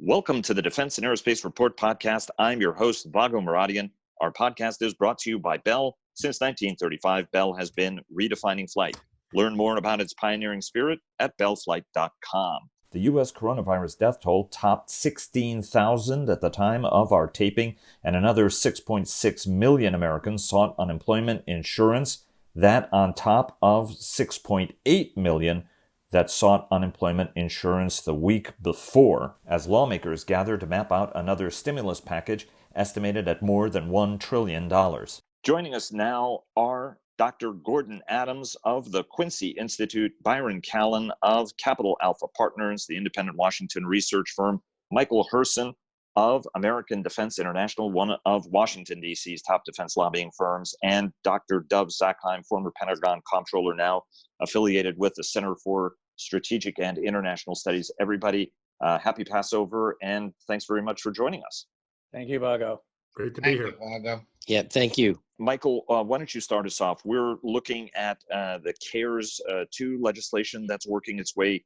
Welcome to the Defense and Aerospace Report podcast. I'm your host, Vago Muradian. Our podcast is brought to you by Bell. Since 1935, Bell has been redefining flight. Learn more about its pioneering spirit at bellflight.com. The U.S. coronavirus death toll topped 16,000 at the time of our taping, and another 6.6 million Americans sought unemployment insurance. That on top of 6.8 million that sought unemployment insurance the week before, as lawmakers gather to map out another stimulus package estimated at more than $1 trillion. Joining us now are Dr. Gordon Adams of the Quincy Institute, Byron Callan of Capital Alpha Partners, the independent Washington research firm, Michael Herson of American Defense International, one of Washington, D.C.'s top defense lobbying firms, and Dr. Dov Zakheim, former Pentagon comptroller, now affiliated with the Center for Strategic and International Studies. Everybody, happy Passover, and thanks very much for joining us. Thank you, Vago. Great to be here. Vago. Yeah, thank you. Michael, why don't you start us off? We're looking at the CARES 2 legislation that's working its way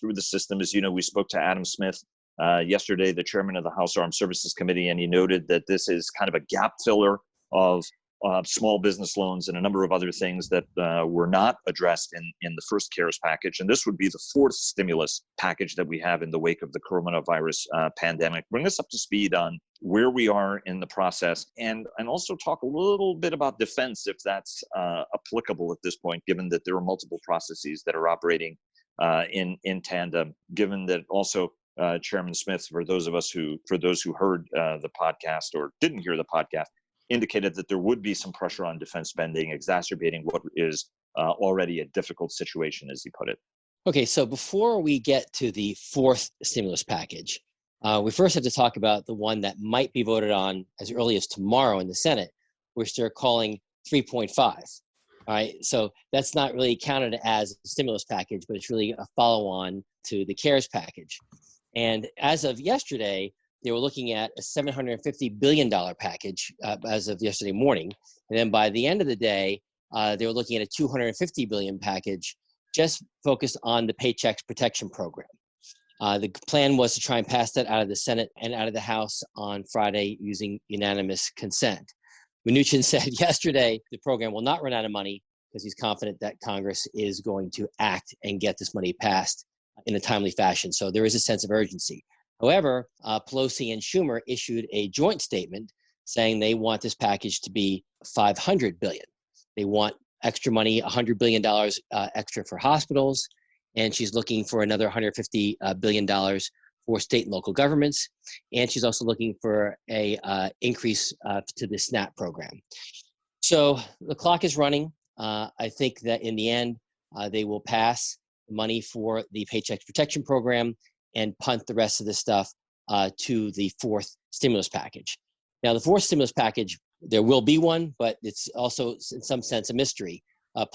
through the system. As you know, we spoke to Adam Smith yesterday, the chairman of the House Armed Services Committee, and he noted that this is kind of a gap filler of small business loans and a number of other things that were not addressed in the first CARES package. And this would be the fourth stimulus package that we have in the wake of the coronavirus pandemic. Bring us up to speed on where we are in the process, and also talk a little bit about defense, if that's applicable at this point, given that there are multiple processes that are operating in tandem, given that also Chairman Smith, for those who heard the podcast or didn't hear the podcast, indicated that there would be some pressure on defense spending, exacerbating what is already a difficult situation, as he put it. Okay, so before we get to the fourth stimulus package, we first have to talk about the one that might be voted on as early as tomorrow in the Senate, which they're calling 3.5. All right, so that's not really counted as a stimulus package, but it's really a follow-on to the CARES package. And as of yesterday, they were looking at a $750 billion package as of yesterday morning. And then by the end of the day, they were looking at a $250 billion package just focused on the Paycheck Protection Program. The plan was to try and pass that out of the Senate and out of the House on Friday using unanimous consent. Mnuchin said yesterday the program will not run out of money because he's confident that Congress is going to act and get this money passed in a timely fashion. So there is a sense of urgency. However, Pelosi and Schumer issued a joint statement saying they want this package to be $500 billion. They want extra money, $100 billion extra for hospitals, and she's looking for another $150 billion for state and local governments, and she's also looking for a increase to the SNAP program. So the clock is running. I think that in the end, they will pass money for the Paycheck Protection Program and punt the rest of the stuff to the fourth stimulus package. Now, the fourth stimulus package, there will be one, but it's also in some sense a mystery.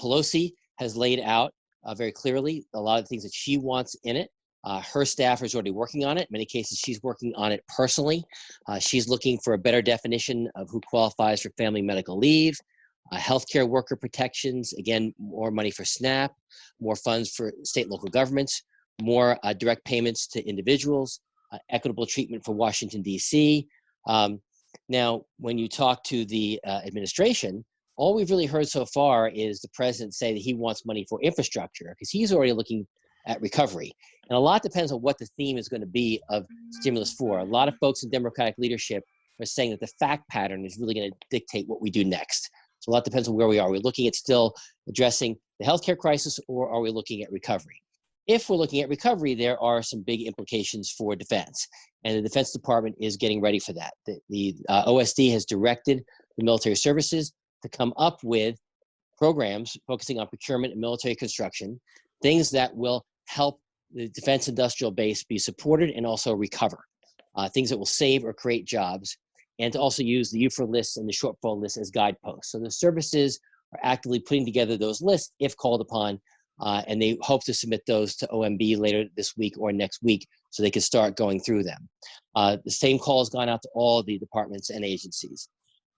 Pelosi has laid out very clearly a lot of things that she wants in it. Her staff is already working on it. In many cases, she's working on it personally. She's looking for a better definition of who qualifies for family medical leave, healthcare worker protections, again, more money for SNAP, more funds for state and local governments, more direct payments to individuals, equitable treatment for Washington, D.C. Now, when you talk to the administration, all we've really heard so far is the president say that he wants money for infrastructure because he's already looking at recovery. And a lot depends on what the theme is going to be of Stimulus 4. A lot of folks in Democratic leadership are saying that the fact pattern is really going to dictate what we do next. So a lot depends on where we are. Are we looking at still addressing the healthcare crisis, or are we looking at recovery? If we're looking at recovery, there are some big implications for defense, and the Defense Department is getting ready for that. The OSD has directed the military services to come up with programs focusing on procurement and military construction, things that will help the defense industrial base be supported and also recover, things that will save or create jobs, and to also use the UFR lists and the shortfall lists as guideposts. So the services are actively putting together those lists if called upon, and they hope to submit those to OMB later this week or next week so they can start going through them. The same call has gone out to all the departments and agencies.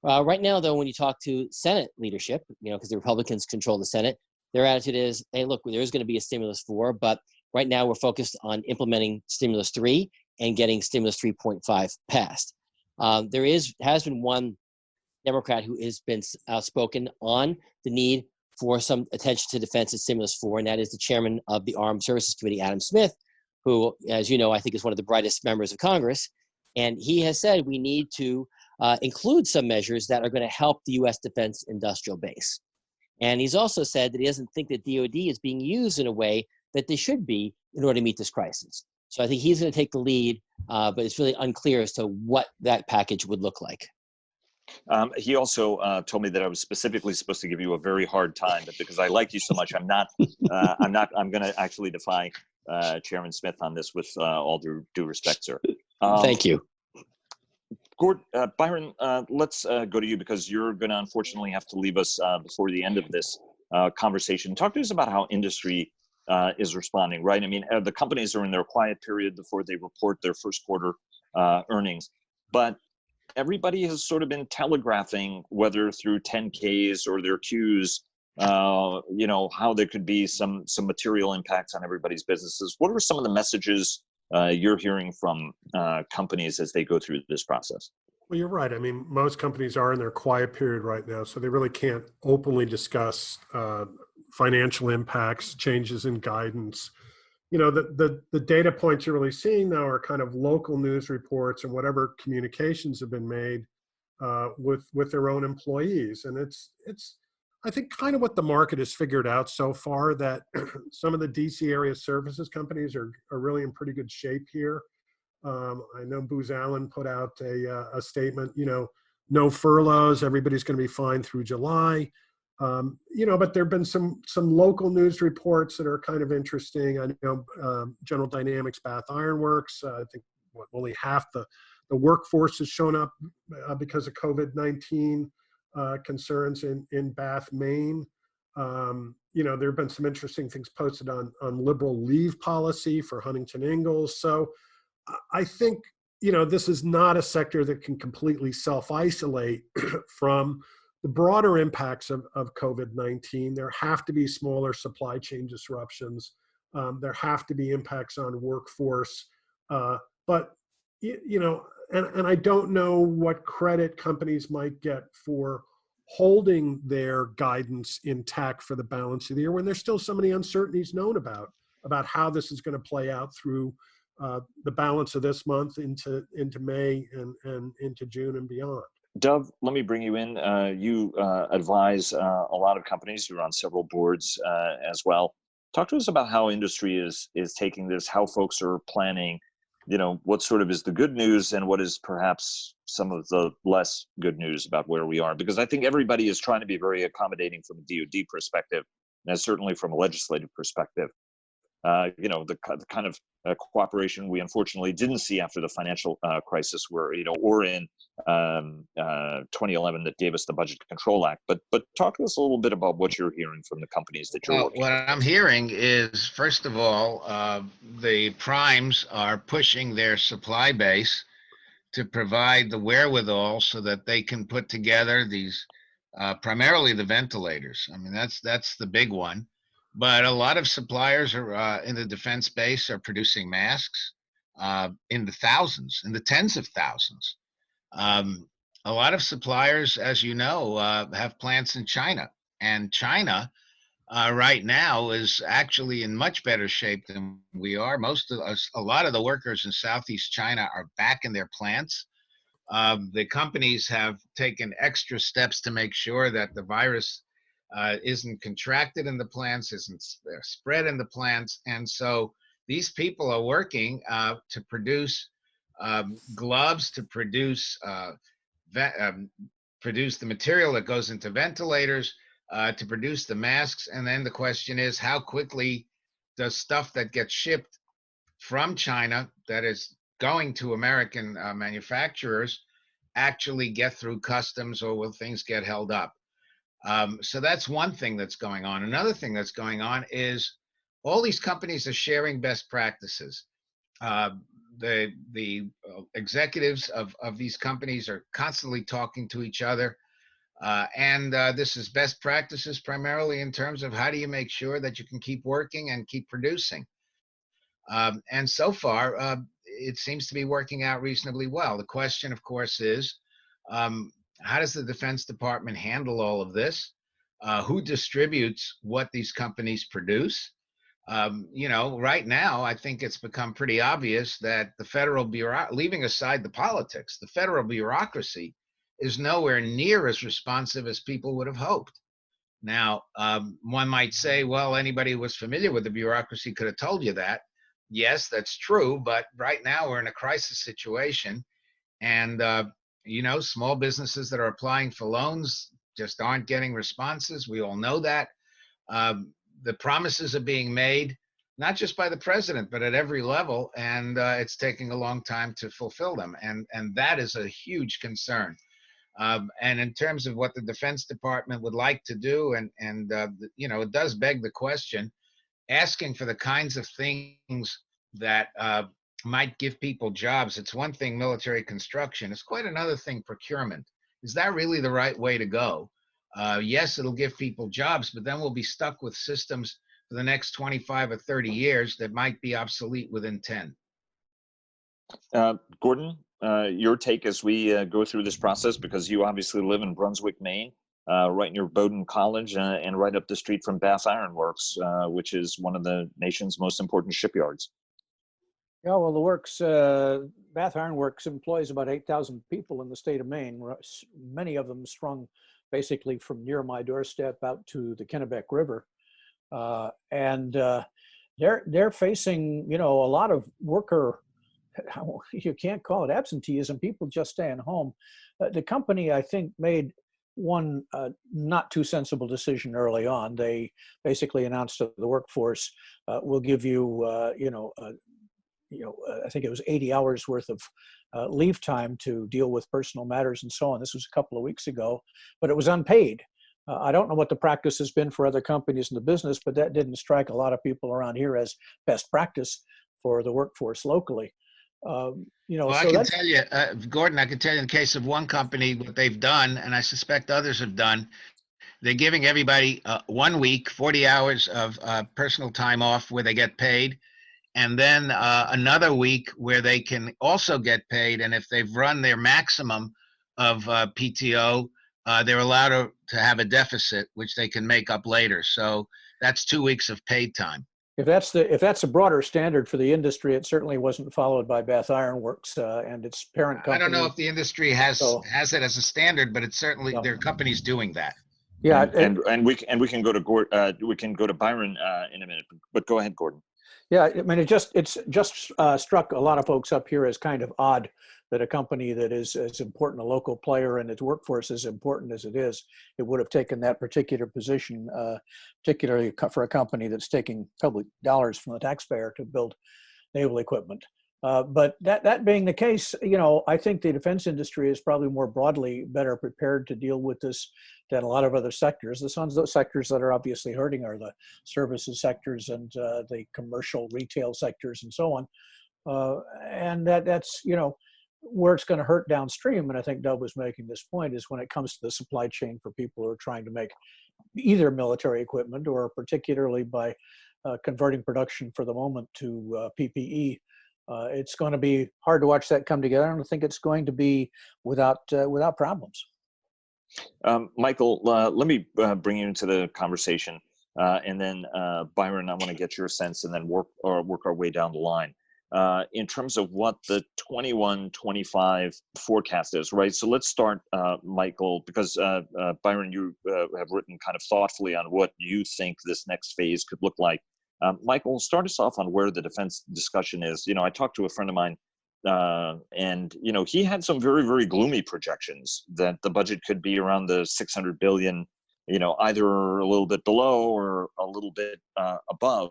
Right now, though, when you talk to Senate leadership, because the Republicans control the Senate, their attitude is, hey, look, there's going to be a stimulus 4, but right now we're focused on implementing stimulus 3, and getting stimulus 3.5 passed. There has been one Democrat who has been outspoken on the need for some attention to defense and stimulus 4, and that is the chairman of the Armed Services Committee, Adam Smith, who, as you know, I think is one of the brightest members of Congress. And he has said we need to include some measures that are going to help the U.S. defense industrial base. And he's also said that he doesn't think that DoD is being used in a way that they should be in order to meet this crisis. So I think he's going to take the lead, but it's really unclear as to what that package would look like. He also told me that I was specifically supposed to give you a very hard time, but because I like you so much, I'm going to actually defy Chairman Smith on this with all due respect, sir. Thank you. Byron, let's go to you because you're going to unfortunately have to leave us before the end of this conversation. Talk to us about how industry is responding, right? I mean, the companies are in their quiet period before they report their first quarter earnings, but everybody has sort of been telegraphing, whether through 10Ks or their Qs, how there could be some material impacts on everybody's businesses. What are some of the messages you're hearing from companies as they go through this process? Well, you're right. I mean, most companies are in their quiet period right now, so they really can't openly discuss financial impacts, changes in guidance. The data points you're really seeing now are kind of local news reports and whatever communications have been made with their own employees. And it's I think kind of what the market has figured out so far, that some of the DC area services companies are really in pretty good shape here. I know Booz Allen put out a statement, no furloughs, everybody's going to be fine through July. But there have been some local news reports that are kind of interesting. I know General Dynamics Bath Iron Works, I think only half the workforce has shown up because of COVID-19 concerns in Bath, Maine. There have been some interesting things posted on liberal leave policy for Huntington Ingalls. So I think, this is not a sector that can completely self-isolate from the broader impacts of COVID-19. There have to be smaller supply chain disruptions. There have to be impacts on workforce. But I don't know what credit companies might get for holding their guidance intact for the balance of the year when there's still so many uncertainties known about how this is going to play out through the balance of this month into May and into June and beyond. Dov, let me bring you in. You advise a lot of companies. You're on several boards as well. Talk to us about how industry is taking this, how folks are planning, what sort of is the good news and what is perhaps some of the less good news about where we are. Because I think everybody is trying to be very accommodating from a DoD perspective, and certainly from a legislative perspective. The kind of cooperation we unfortunately didn't see after the financial crisis, where or in 2011 that gave us the Budget Control Act. But talk to us a little bit about what you're hearing from the companies that you're working with. What I'm hearing is, first of all, the primes are pushing their supply base to provide the wherewithal so that they can put together these, primarily the ventilators. I mean, that's the big one. But a lot of suppliers are in the defense space are producing masks in the thousands, in the tens of thousands. A lot of suppliers, as you know, have plants in China, and China right now is actually in much better shape than we are. A lot of the workers in Southeast China are back in their plants. The companies have taken extra steps to make sure that the virus isn't contracted in the plants, isn't spread in the plants. And so these people are working to produce gloves, to produce the material that goes into ventilators, to produce the masks. And then the question is, how quickly does stuff that gets shipped from China that is going to American manufacturers actually get through customs, or will things get held up? So that's one thing that's going on. Another thing that's going on is all these companies are sharing best practices. The executives of these companies are constantly talking to each other. And this is best practices primarily in terms of how do you make sure that you can keep working and keep producing. And so far, it seems to be working out reasonably well. The question, of course, is how does the Defense Department handle all of this? Who distributes what these companies produce? Right now, I think it's become pretty obvious that the federal leaving aside the politics, the federal bureaucracy is nowhere near as responsive as people would have hoped. Now, one might say, well, anybody who was familiar with the bureaucracy could have told you that. Yes, that's true. But right now we're in a crisis situation. And, small businesses that are applying for loans just aren't getting responses. We all know that. The promises are being made, not just by the president, but at every level. And it's taking a long time to fulfill them. And that is a huge concern. And in terms of what the Defense Department would like to do, it does beg the question, asking for the kinds of things that might give people jobs. It's one thing, military construction. It's quite another thing, procurement. Is that really the right way to go? Yes, it'll give people jobs, but then we'll be stuck with systems for the next 25 or 30 years that might be obsolete within 10. Gordon, your take as we go through this process, because you obviously live in Brunswick, Maine, right near Bowdoin College, and right up the street from Bath Iron Works, which is one of the nation's most important shipyards. Yeah, well, Bath Iron Works employs about 8,000 people in the state of Maine, many of them strung basically from near my doorstep out to the Kennebec River. They're facing, a lot of worker, you can't call it absenteeism, people just staying home. The company, I think, made one not too sensible decision early on. They basically announced to the workforce, we'll give you, I think it was 80 hours worth of leave time to deal with personal matters and so on. This was a couple of weeks ago, but it was unpaid. I don't know what the practice has been for other companies in the business, but that didn't strike a lot of people around here as best practice for the workforce locally. Well, I can tell you, Gordon, I can tell you in the case of one company, what they've done, and I suspect others have done, they're giving everybody 1 week, 40 hours of personal time off where they get paid, and then another week where they can also get paid. And if they've run their maximum of PTO, they're allowed to have a deficit, which they can make up later. So that's 2 weeks of paid time. If that's a broader standard for the industry, it certainly wasn't followed by Bath Iron Works and its parent company. I don't know if the industry has it as a standard, but it's certainly there are companies doing that. Yeah, and we can go to we can go to Byron in a minute, but go ahead, Gordon. Yeah, I mean, it's just struck a lot of folks up here as kind of odd that a company that is as important a local player and its workforce as important as it is, it would have taken that particular position, particularly for a company that's taking public dollars from the taxpayer to build naval equipment. But that being the case, I think the defense industry is probably more broadly better prepared to deal with this than a lot of other sectors. Those sectors that are obviously hurting are the services sectors and the commercial retail sectors and so on. And that's, where it's going to hurt downstream. And I think Doug was making this point is when it comes to the supply chain for people who are trying to make either military equipment or particularly by converting production for the moment to PPE. It's going to be hard to watch that come together. I don't think it's going to be without problems. Michael, let me bring you into the conversation, and then Byron, I want to get your sense, and then work our way down the line in terms of what the 21-25 forecast is, right? So let's start, Michael, because Byron, you have written kind of thoughtfully on what you think this next phase could look like. Michael, start us off on where the defense discussion is. I talked to a friend of mine, and he had some very, very gloomy projections that the budget could be around the $600 billion, either a little bit below or a little bit above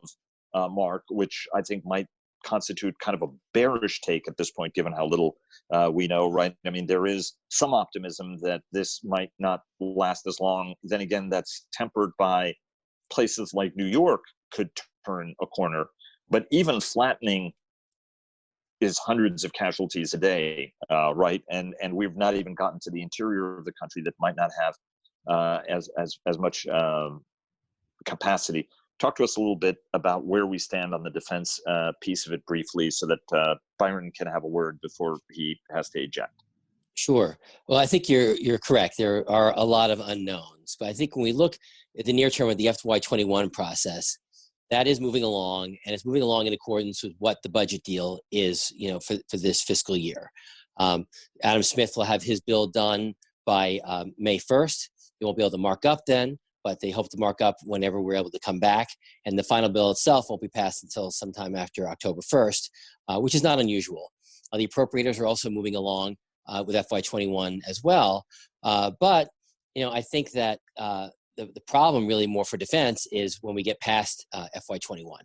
mark, which I think might constitute kind of a bearish take at this point, given how little we know, right? I mean, there is some optimism that this might not last as long. Then again, that's tempered by places like New York could turn a corner, but even flattening is hundreds of casualties a day, right? And we've not even gotten to the interior of the country that might not have as much capacity. talk to us a little bit about where we stand on the defense piece of it briefly, so that Byron can have a word before he has to eject. Sure. Well, I think you're correct. There are a lot of unknowns, but I think when we look at the near term of the FY21 process, that is moving along, and it's moving along in accordance with what the budget deal is, for this fiscal year. Adam Smith will have his bill done by May 1st. He won't be able to mark up then, but they hope to mark up whenever we're able to come back. And the final bill itself won't be passed until sometime after October 1st, which is not unusual. The appropriators are also moving along with FY21 as well. But, I think that the problem really more for defense is when we get past FY21.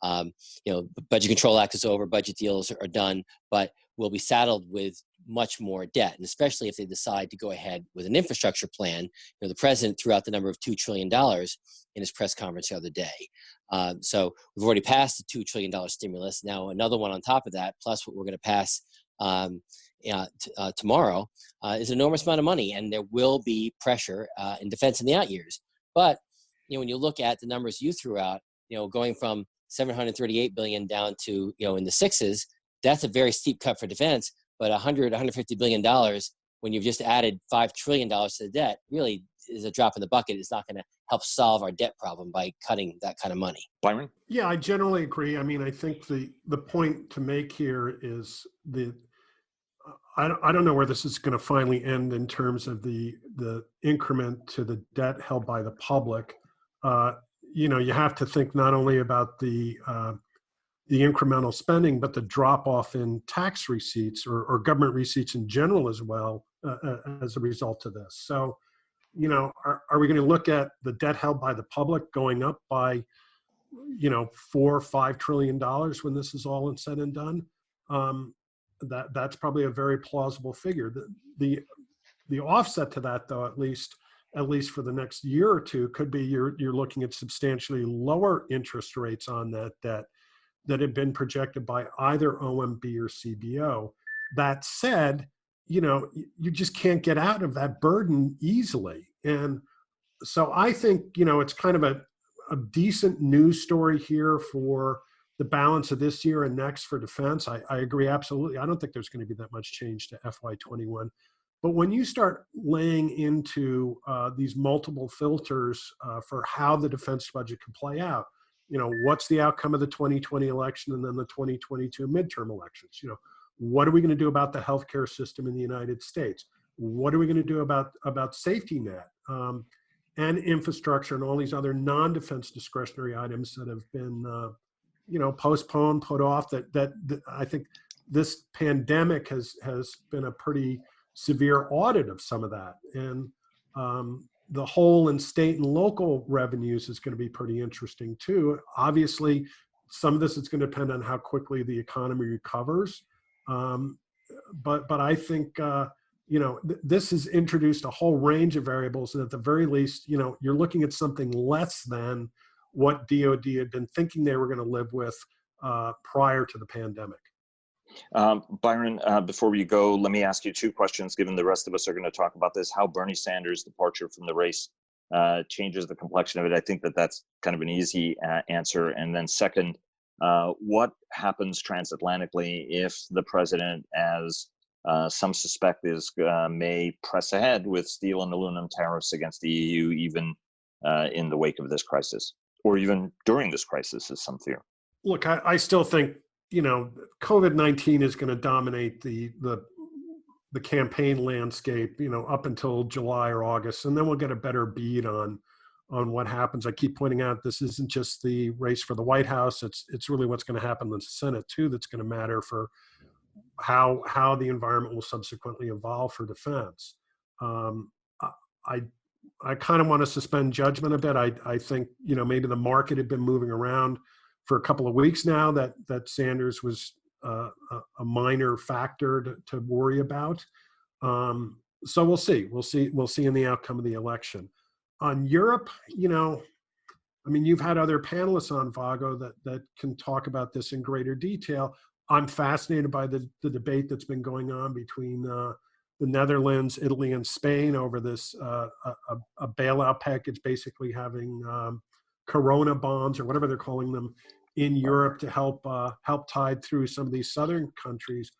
The Budget Control Act is over, budget deals are done, but we'll be saddled with much more debt, and especially if they decide to go ahead with an infrastructure plan. The president threw out the number of $2 trillion in his press conference the other day. So we've already passed the $2 trillion stimulus. Now another one on top of that, plus what we're going to pass tomorrow, is an enormous amount of money, and there will be pressure in defense in the out years. But when you look at the numbers you threw out, going from 738 billion down to in the sixes, that's a very steep cut for defense. But $150 billion when you've just added $5 trillion to the debt really is a drop in the bucket. It's not going to help solve our debt problem by cutting that kind of money. Byron? Yeah, I generally agree. I mean, I think the point to make here is I don't know where this is going to finally end in terms of the increment to the debt held by the public. You have to think not only about the incremental spending, but the drop off in tax receipts or government receipts in general as well as a result of this. So, are we going to look at the debt held by the public going up by, $4 or $5 trillion when this is all said and done? That's probably a very plausible figure. The offset to that, though, at least for the next year or two, could be you're looking at substantially lower interest rates on that debt that had been projected by either OMB or CBO. That said, you just can't get out of that burden easily. And so I think, it's kind of a decent news story here for the balance of this year and next for defense. I agree, absolutely. I don't think there's going to be that much change to FY21. But when you start laying into these multiple filters for how the defense budget can play out, what's the outcome of the 2020 election and then the 2022 midterm elections? What are we going to do about the healthcare system in the United States? What are we going to do about safety net and infrastructure and all these other non-defense discretionary items that have been, postponed, put off? That I think this pandemic has been a pretty severe audit of some of that, and the hole in state and local revenues is going to be pretty interesting too. Obviously, some of this is going to depend on how quickly the economy recovers. But I think, this has introduced a whole range of variables, and at the very least, you're looking at something less than what DOD had been thinking they were going to live with prior to the pandemic. Byron, before we go, let me ask you two questions, given the rest of us are going to talk about this, how Bernie Sanders' departure from the race changes the complexion of it. I think that's kind of an easy answer. And then second, what happens transatlantically if the president, as some suspect may press ahead with steel and aluminum tariffs against the EU, even in the wake of this crisis, or even during this crisis, as some fear? Look, I still think, COVID-19 is going to dominate the campaign landscape, up until July or August, and then we'll get a better bead on what happens. I keep pointing out this isn't just the race for the White House; it's really what's going to happen in the Senate too that's going to matter for how the environment will subsequently evolve for defense. I kind of want to suspend judgment a bit. I think maybe the market had been moving around for a couple of weeks now that Sanders was a minor factor to worry about. So we'll see. We'll see in the outcome of the election. On Europe, you've had other panelists on Vago that can talk about this in greater detail. I'm fascinated by the debate that's been going on between the Netherlands, Italy, and Spain over this a bailout package, basically having Corona bonds or whatever they're calling them in Europe to help tide through some of these southern countries.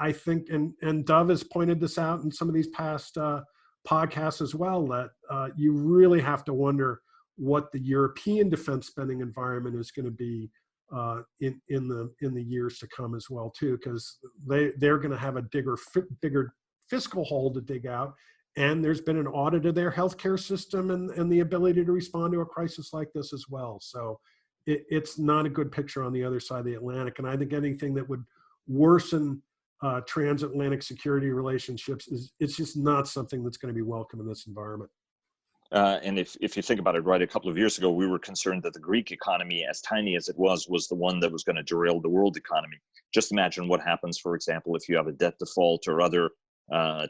I think, and Dove has pointed this out in some of these past podcasts as well, that you really have to wonder what the European defense spending environment is going to be in the years to come as well too, because they're going to have a bigger fiscal hole to dig out. And there's been an audit of their healthcare system and the ability to respond to a crisis like this as well. So it's not a good picture on the other side of the Atlantic. And I think anything that would worsen transatlantic security relationships it's just not something that's going to be welcome in this environment. And if you think about it, right, a couple of years ago, we were concerned that the Greek economy, as tiny as it was the one that was going to derail the world economy. Just imagine what happens, for example, if you have a debt default or other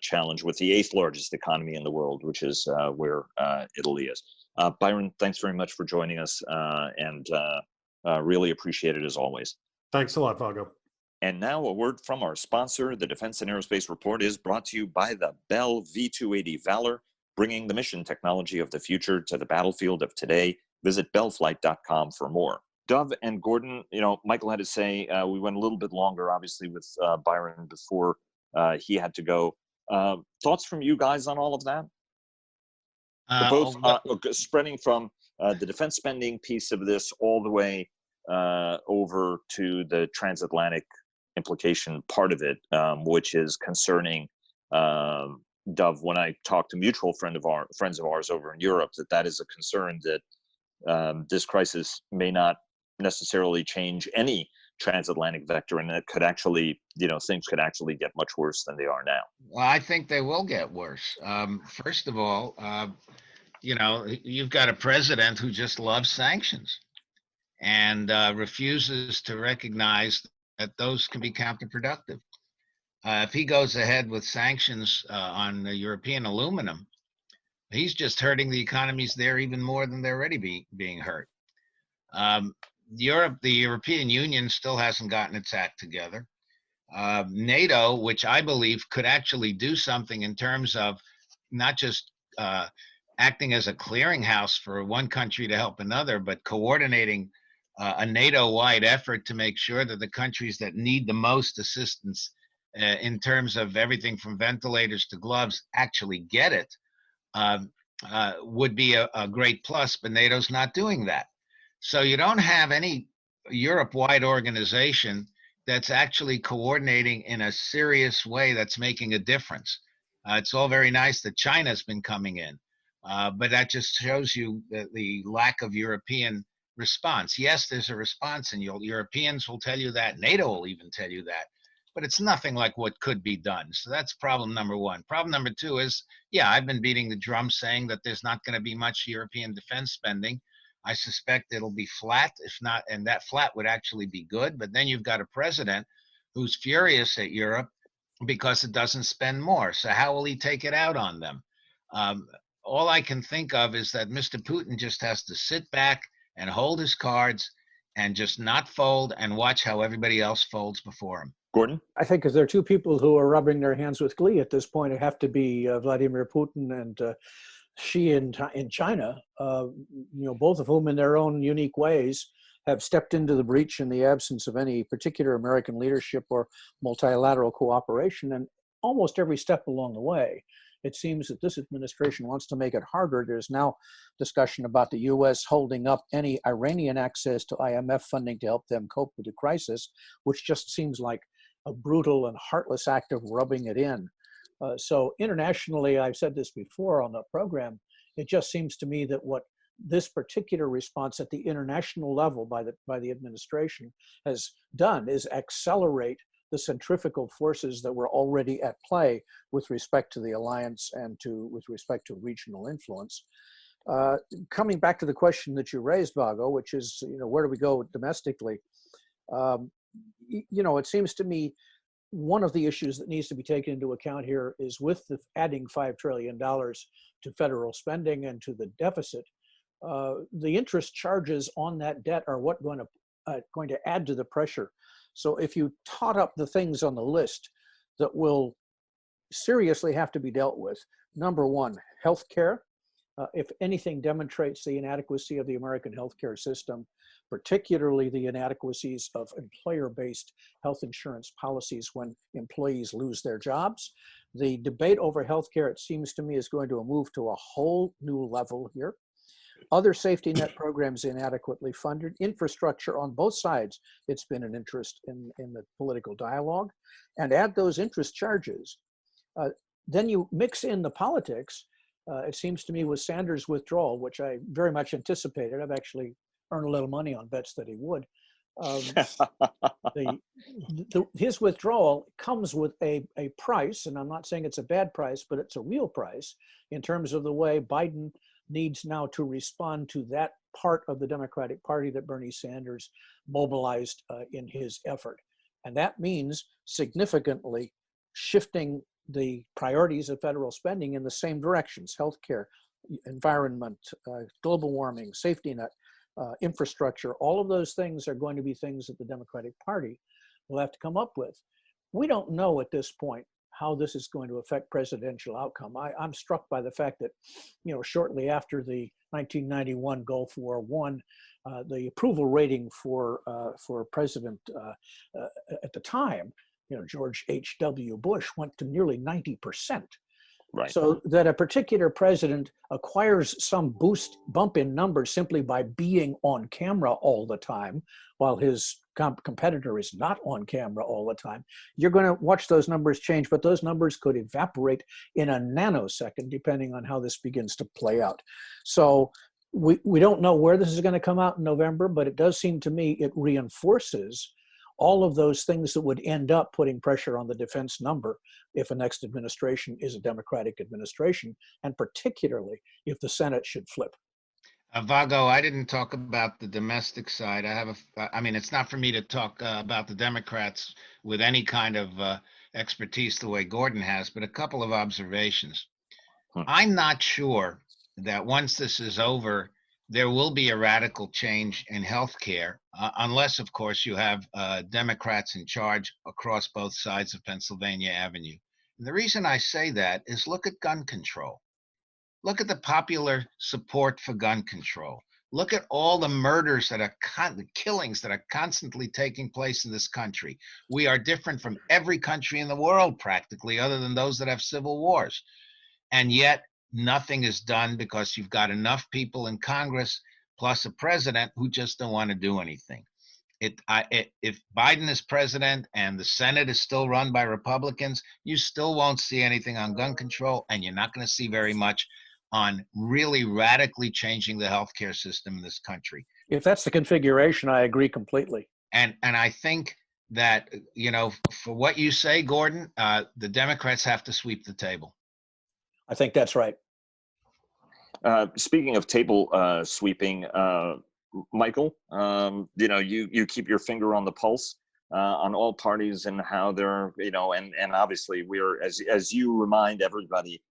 challenge with the 8th largest economy in the world, which is where Italy is. Byron, thanks very much for joining us, and really appreciate it as always. Thanks a lot, Vago. And now a word from our sponsor. The Defense and Aerospace Report is brought to you by the Bell V-280 Valor, bringing the mission technology of the future to the battlefield of today. Visit bellflight.com for more. Dove and Gordon, Michael had to say, we went a little bit longer, obviously, with Byron before he had to go. Thoughts from you guys on all of that? Both spreading from the defense spending piece of this all the way over to the transatlantic implication part of it, which is concerning, Dove, when I talk to mutual friends of ours over in Europe, that is a concern that this crisis may not necessarily change any transatlantic vector, and it could actually, things could actually get much worse than they are now. Well, I think they will get worse. First of all, you've got a president who just loves sanctions and refuses to recognize that those can be counterproductive. If he goes ahead with sanctions on the European aluminum, he's just hurting the economies there even more than they're already being hurt. The European Union still hasn't gotten its act together. NATO, which I believe could actually do something in terms of not just acting as a clearinghouse for one country to help another, but coordinating a NATO-wide effort to make sure that the countries that need the most assistance in terms of everything from ventilators to gloves actually get it, would be a great plus, but NATO's not doing that. So you don't have any Europe-wide organization that's actually coordinating in a serious way that's making a difference. It's all very nice that China's been coming in, but that just shows you the lack of European response. Yes, there's a response, and Europeans will tell you that. NATO will even tell you that. But it's nothing like what could be done. So that's problem number one. Problem number two is, yeah, I've been beating the drum saying that there's not going to be much European defense spending. I suspect it'll be flat, if not, and that flat would actually be good. But then you've got a president who's furious at Europe because it doesn't spend more. So how will he take it out on them? All I can think of is that Mr. Putin just has to sit back and hold his cards and just not fold and watch how everybody else folds before him. Gordon? I think if there are two people who are rubbing their hands with glee at this point, it have to be Vladimir Putin and Xi in China, both of whom in their own unique ways have stepped into the breach in the absence of any particular American leadership or multilateral cooperation. And almost every step along the way, it seems that this administration wants to make it harder. There's now discussion about the U.S. holding up any Iranian access to IMF funding to help them cope with the crisis, which just seems like a brutal and heartless act of rubbing it in. So internationally, I've said this before on the program, it just seems to me that what this particular response at the international level by the administration has done is accelerate the centrifugal forces that were already at play with respect to the alliance and with respect to regional influence. Coming back to the question that you raised, Vago, which is, where do we go domestically? It seems to me one of the issues that needs to be taken into account here is with the adding $5 trillion to federal spending and to the deficit, the interest charges on that debt are what going to add to the pressure. So if you tot up the things on the list that will seriously have to be dealt with, number one, healthcare, if anything, demonstrates the inadequacy of the American healthcare system, particularly the inadequacies of employer-based health insurance policies when employees lose their jobs. The debate over healthcare, it seems to me, is going to move to a whole new level here. Other safety net programs inadequately funded, infrastructure on both sides, it's been an interest in the political dialogue. And add those interest charges, then you mix in the politics, it seems to me, with Sanders' withdrawal, which I very much anticipated. I've actually earned a little money on bets that he would. His withdrawal comes with a price, and I'm not saying it's a bad price, but it's a real price in terms of the way Biden needs now to respond to that part of the Democratic Party that Bernie Sanders mobilized in his effort. And that means significantly shifting the priorities of federal spending in the same directions: healthcare, environment, global warming, safety net, infrastructure. All of those things are going to be things that the Democratic Party will have to come up with. We don't know at this point how this is going to affect presidential outcome. I'm struck by the fact that, shortly after the 1991 Gulf War won, the approval rating for president at the time, George H.W. Bush, went to nearly 90%. Right. So that a particular president acquires some bump in numbers simply by being on camera all the time, while his competitor is not on camera all the time. You're going to watch those numbers change, but those numbers could evaporate in a nanosecond, depending on how this begins to play out. So we don't know where this is going to come out in November, but it does seem to me it reinforces all of those things that would end up putting pressure on the defense number if a next administration is a Democratic administration, and particularly if the Senate should flip. Vago, I didn't talk about the domestic side. I mean, it's not for me to talk about the Democrats with any kind of expertise the way Gordon has, but a couple of observations. I'm not sure that once this is over, there will be a radical change in healthcare, unless, of course, you have Democrats in charge across both sides of Pennsylvania Avenue. And the reason I say that is look at gun control. Look at the popular support for gun control. Look at all the murders that are the killings that are constantly taking place in this country. We are different from every country in the world, practically, other than those that have civil wars. And yet, nothing is done because you've got enough people in Congress plus a president who just don't want to do anything. If Biden is president and the Senate is still run by Republicans, you still won't see anything on gun control, and you're not going to see very much on really radically changing the healthcare system in this country. If that's the configuration, I agree completely. And I think that, for what you say, Gordon, the Democrats have to sweep the table. I think that's right. Speaking of table sweeping, Michael, you keep your finger on the pulse on all parties and how they're, and obviously we're, as you remind everybody,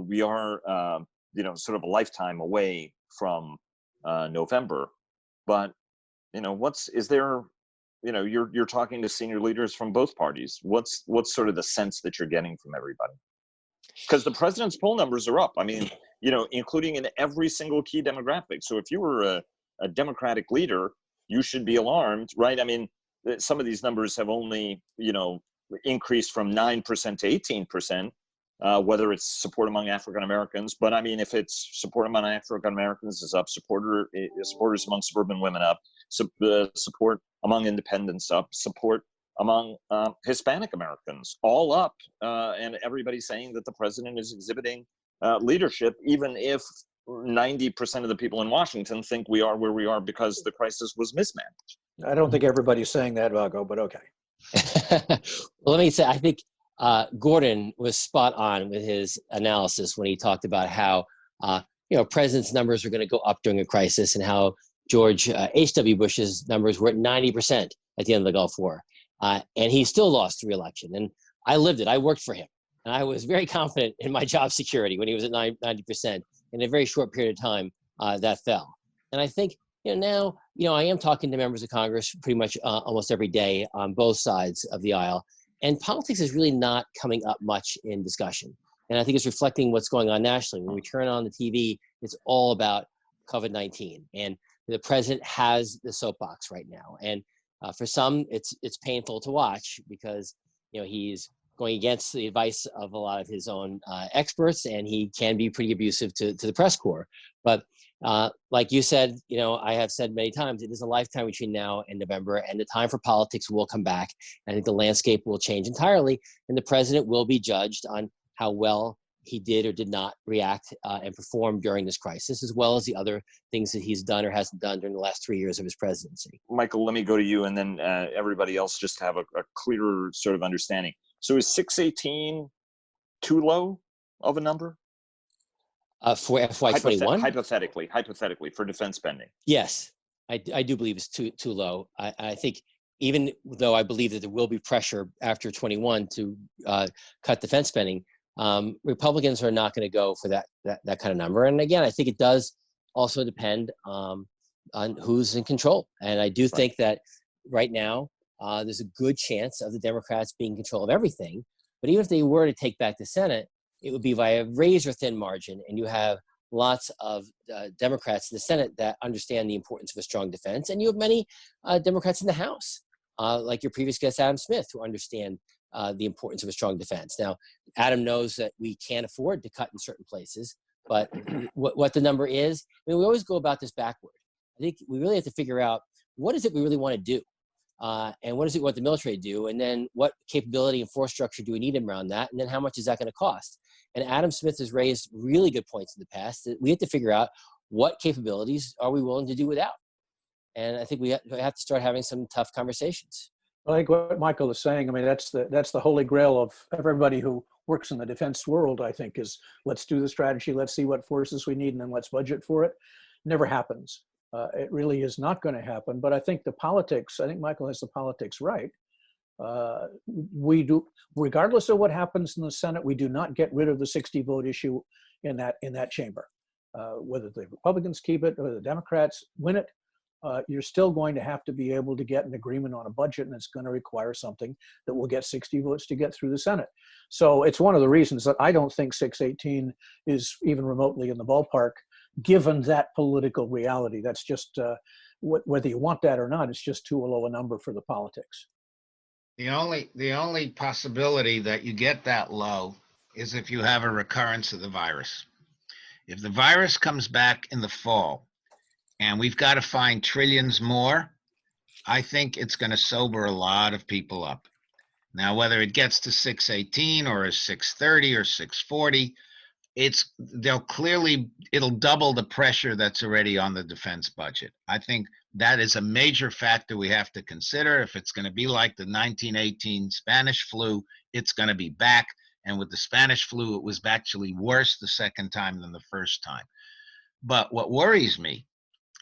we are, sort of a lifetime away from November. But, you're talking to senior leaders from both parties. What's sort of the sense that you're getting from everybody? Because the president's poll numbers are up. I mean, including in every single key demographic. So if you were a Democratic leader, you should be alarmed, right? I mean, some of these numbers have only, increased from 9% to 18%, whether it's support among African Americans. But I mean, if it's support among African Americans is up, supporters among suburban women up, support among independents up, support among Hispanic Americans all up, and everybody's saying that the president is exhibiting leadership, even if 90% of the people in Washington think we are where we are because the crisis was mismanaged. I don't think everybody's saying that, Vago, but okay. Well, let me say, I think Gordon was spot on with his analysis when he talked about how, president's numbers are going to go up during a crisis, and how George H.W. Bush's numbers were at 90% at the end of the Gulf War. And he still lost the re-election. And I lived it. I worked for him. And I was very confident in my job security when he was at 90%. In a very short period of time, that fell. And I think, now, I am talking to members of Congress pretty much almost every day on both sides of the aisle. And politics is really not coming up much in discussion. And I think it's reflecting what's going on nationally. When we turn on the TV, it's all about COVID-19. And the president has the soapbox right now. And for some, it's painful to watch because, he's going against the advice of a lot of his own experts, and he can be pretty abusive to the press corps. But like you said, I have said many times, it is a lifetime between now and November, and the time for politics will come back. I think the landscape will change entirely, and the president will be judged on how well he did or did not react and perform during this crisis, as well as the other things that he's done or hasn't done during the last 3 years of his presidency. Michael, let me go to you, and then everybody else just have a clearer sort of understanding. So is 618 too low of a number? For FY21? Hypothetically, for defense spending. Yes, I do believe it's too low. I think even though I believe that there will be pressure after 21 to cut defense spending, Republicans are not going to go for that kind of number. And again, I think it does also depend on who's in control. And I do think that right now, there's a good chance of the Democrats being in control of everything. But even if they were to take back the Senate, it would be by a razor-thin margin. And you have lots of Democrats in the Senate that understand the importance of a strong defense. And you have many Democrats in the House, like your previous guest, Adam Smith, who understand the importance of a strong defense. Now, Adam knows that we can't afford to cut in certain places, but what the number is, we always go about this backward. I think we really have to figure out what is it we really want to do, and what is it we want the military to do, and then what capability and force structure do we need around that, and then how much is that going to cost? And Adam Smith has raised really good points in the past that we have to figure out what capabilities are we willing to do without. And I think we have to start having some tough conversations. I think what Michael is saying, I mean, that's the holy grail of everybody who works in the defense world, I think, is let's do the strategy, let's see what forces we need, and then let's budget for it. Never happens. It really is not going to happen. But I think I think Michael has the politics right. We do, regardless of what happens in the Senate, we do not get rid of the 60 vote issue in that chamber. Whether the Republicans keep it or the Democrats win it, you're still going to have to be able to get an agreement on a budget, and it's going to require something that will get 60 votes to get through the Senate. So it's one of the reasons that I don't think 618 is even remotely in the ballpark, given that political reality. That's just, whether you want that or not, it's just too low a number for the politics. The only possibility that you get that low is if you have a recurrence of the virus. If the virus comes back in the fall, and we've got to find trillions more, I think it's going to sober a lot of people up. Now, whether it gets to 618 or is 630 or 640, it'll double the pressure that's already on the defense budget. I think that is a major factor we have to consider. If it's going to be like the 1918 Spanish flu, it's going to be back. And with the Spanish flu, it was actually worse the second time than the first time. But what worries me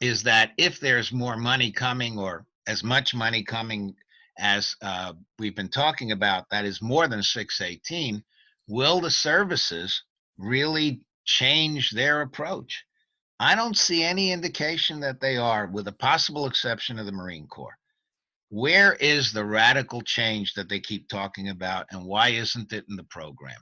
is that if there's more money coming, or as much money coming as we've been talking about, that is more than 618, will the services really change their approach? I don't see any indication that they are, with a possible exception of the Marine Corps. Where is the radical change that they keep talking about, and why isn't it in the program?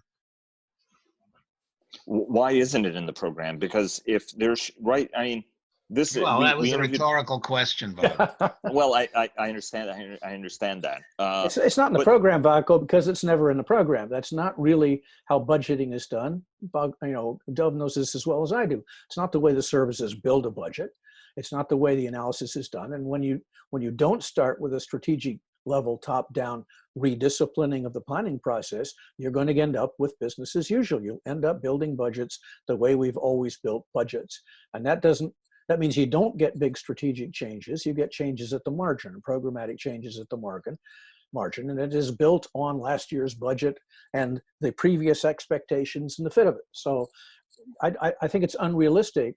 Why isn't it in the program? Because if there's, right, I mean, that was a rhetorical question, Bob. Well, I understand. I understand that. It's not in the program, Vaco, because it's never in the program. That's not really how budgeting is done. Dov knows this as well as I do. It's not the way the services build a budget. It's not the way the analysis is done. And when you don't start with a strategic level top-down redisciplining of the planning process, you're going to end up with business as usual. You'll end up building budgets the way we've always built budgets, and that means you don't get big strategic changes. You get changes at the margin, programmatic changes at the margin, and it is built on last year's budget and the previous expectations and the fit of it. So I think it's unrealistic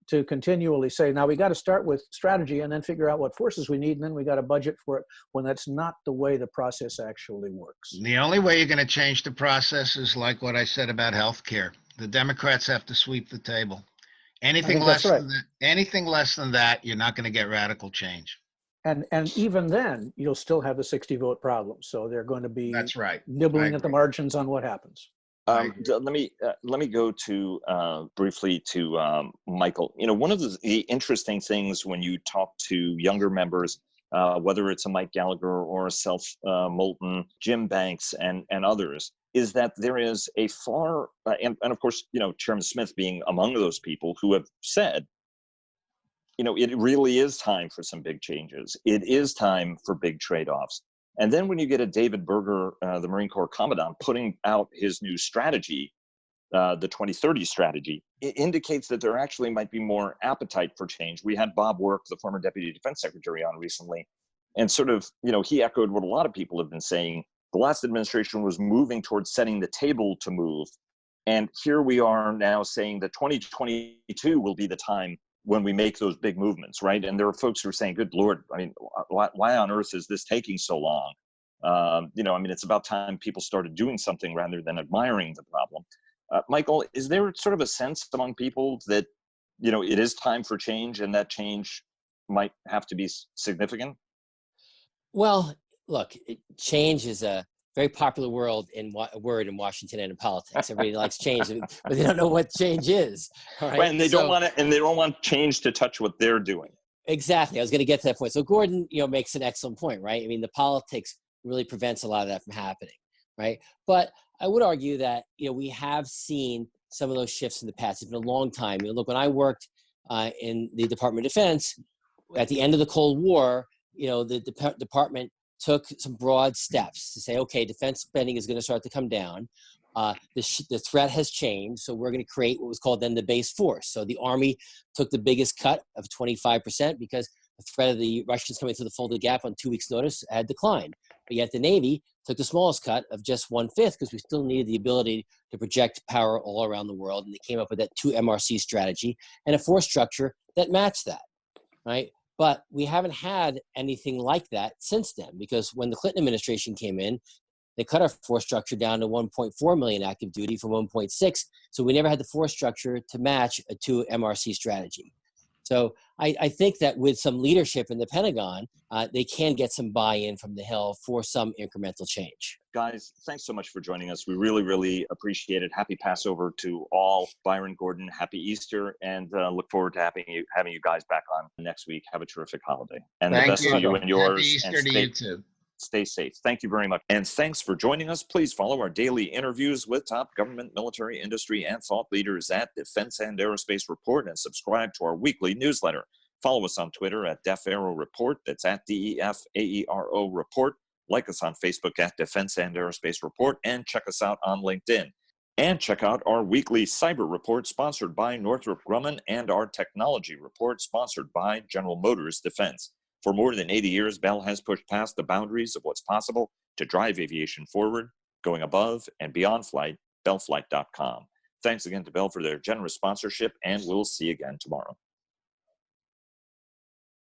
to continually say, now we got to start with strategy and then figure out what forces we need, and then we got to budget for it, when that's not the way the process actually works. The only way you're going to change the process is like what I said about healthcare. The Democrats have to sweep the table. Anything less than that, you're not going to get radical change. And even then, you'll still have the 60 vote problem. So they're going to be That's right. nibbling at the margins on what happens. Let me go to briefly to Michael. You know, one of the interesting things when you talk to younger members, whether it's a Mike Gallagher or a Self Moulton, Jim Banks, and others, is that there is a far and of course, you know, Chairman Smith being among those people who have said, you know, it really is time for some big changes. It is time for big trade-offs. And then when you get a David Berger, the Marine Corps Commandant, putting out his new strategy, the 2030 strategy, it indicates that there actually might be more appetite for change. We had Bob Work, the former Deputy Defense Secretary, on recently, and sort of, you know, he echoed what a lot of people have been saying. The last administration was moving towards setting the table to move. And here we are now saying that 2022 will be the time when we make those big movements, right? And there are folks who are saying, good Lord, I mean, why on earth is this taking so long? You know, I mean, it's about time people started doing something rather than admiring the problem. Michael, is there sort of a sense among people that, you know, it is time for change and that change might have to be significant? Well, look, change is a very popular word in Washington and in politics. Everybody likes change, but they don't know what change is. All right? And they don't want to, and they don't want change to touch what they're doing. Exactly. I was going to get to that point. So Gordon, you know, makes an excellent point, right? I mean, the politics really prevents a lot of that from happening, right? But I would argue that, you know, we have seen some of those shifts in the past. It's been a long time. You know, look, when I worked in the Department of Defense at the end of the Cold War, you know, the department took some broad steps to say, okay, defense spending is going to start to come down. The threat has changed, so we're going to create what was called then the base force. So the Army took the biggest cut of 25% because the threat of the Russians coming through the Fulda Gap on 2 weeks' notice had declined. But yet the Navy took the smallest cut of just 1/5 because we still needed the ability to project power all around the world. And they came up with that 2 MRC strategy and a force structure that matched that, right? But we haven't had anything like that since then, because when the Clinton administration came in, they cut our force structure down to 1.4 million active duty from 1.6. So we never had the force structure to match a 2 MRC strategy. So I think that with some leadership in the Pentagon, they can get some buy-in from the Hill for some incremental change. Guys, thanks so much for joining us. We really, really appreciate it. Happy Passover to all. Byron, Gordon, happy Easter, and look forward to having you guys back on next week. Have a terrific holiday. And Thank the best you. to you and yours. Happy Easter and to you too. Stay safe. Thank you very much. And thanks for joining us. Please follow our daily interviews with top government, military, industry, and thought leaders at Defense and Aerospace Report, and subscribe to our weekly newsletter. Follow us on Twitter at DefAero Report. That's at DEFAERO Report. Like us on Facebook at Defense and Aerospace Report, and check us out on LinkedIn. And check out our weekly cyber report sponsored by Northrop Grumman, and our technology report sponsored by General Motors Defense. For more than 80 years, Bell has pushed past the boundaries of what's possible to drive aviation forward, going above and beyond flight, bellflight.com. Thanks again to Bell for their generous sponsorship, and we'll see you again tomorrow.